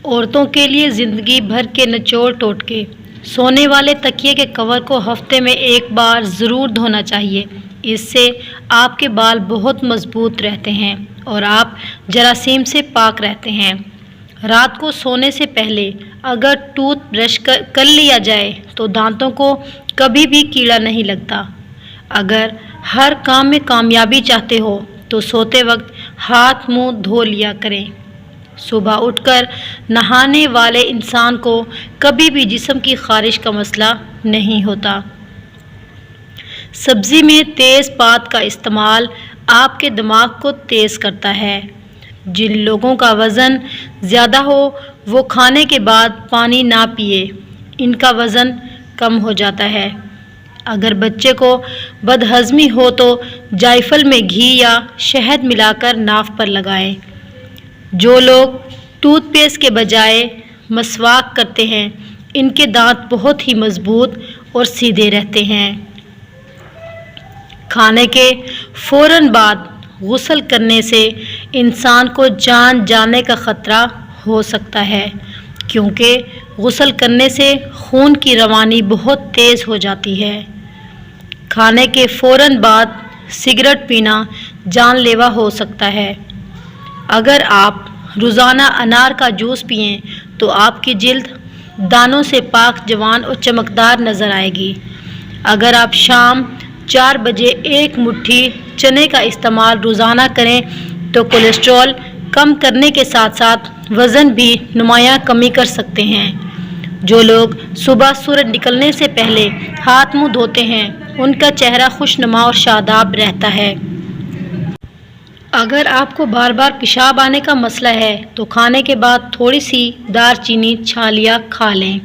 عورتوں کے لیے زندگی بھر کے نچوڑ ٹوٹکے۔ سونے والے تکیے کے کور کو ہفتے میں ایک بار ضرور دھونا چاہیے۔ اس سے آپ کے بال بہت مضبوط رہتے ہیں اور آپ جراثیم سے پاک رہتے ہیں۔ رات کو سونے سے پہلے اگر ٹوتھ برش کر لیا جائے تو دانتوں کو کبھی بھی کیڑا نہیں لگتا۔ اگر ہر کام میں کامیابی چاہتے ہو تو سوتے وقت ہاتھ منہ دھو لیا کریں۔ صبح اٹھ کر نہانے والے انسان کو کبھی بھی جسم کی خارش کا مسئلہ نہیں ہوتا۔ سبزی میں تیز پات کا استعمال آپ کے دماغ کو تیز کرتا ہے۔ جن لوگوں کا وزن زیادہ ہو وہ کھانے کے بعد پانی نہ پیئے، ان کا وزن کم ہو جاتا ہے۔ اگر بچے کو بد ہضمی ہو تو جائفل میں گھی یا شہد ملا کر ناف پر لگائیں۔ جو لوگ ٹوتھ پیسٹ کے بجائے مسواک کرتے ہیں ان کے دانت بہت ہی مضبوط اور سیدھے رہتے ہیں۔ کھانے کے فوراً بعد غسل کرنے سے انسان کو جان جانے کا خطرہ ہو سکتا ہے، کیونکہ غسل کرنے سے خون کی روانی بہت تیز ہو جاتی ہے۔ کھانے کے فوراً بعد سگریٹ پینا جان لیوا ہو سکتا ہے۔ اگر آپ روزانہ انار کا جوس پئیں تو آپ کی جلد دانوں سے پاک جوان اور چمکدار نظر آئے گی۔ اگر آپ شام 4 بجے ایک مٹھی چنے کا استعمال روزانہ کریں تو کولیسٹرول کم کرنے کے ساتھ ساتھ وزن بھی نمایاں کمی کر سکتے ہیں۔ جو لوگ صبح سورج نکلنے سے پہلے ہاتھ منہ دھوتے ہیں ان کا چہرہ خوشنما اور شاداب رہتا ہے۔ اگر آپ کو بار بار پیشاب آنے کا مسئلہ ہے تو کھانے کے بعد تھوڑی سی دار چینی چھالیا کھا لیں۔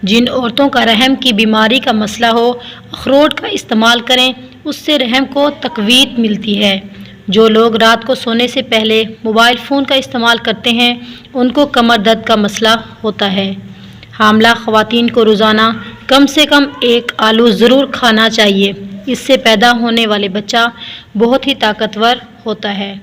جن عورتوں کا رحم کی بیماری کا مسئلہ ہو اخروٹ کا استعمال کریں، اس سے رحم کو تقویت ملتی ہے۔ جو لوگ رات کو سونے سے پہلے موبائل فون کا استعمال کرتے ہیں ان کو کمر درد کا مسئلہ ہوتا ہے۔ حاملہ خواتین کو روزانہ کم سے کم 1 آلو ضرور کھانا چاہیے۔ اس سے پیدا ہونے والے بچہ بہت ہی طاقتور ہوتا ہے۔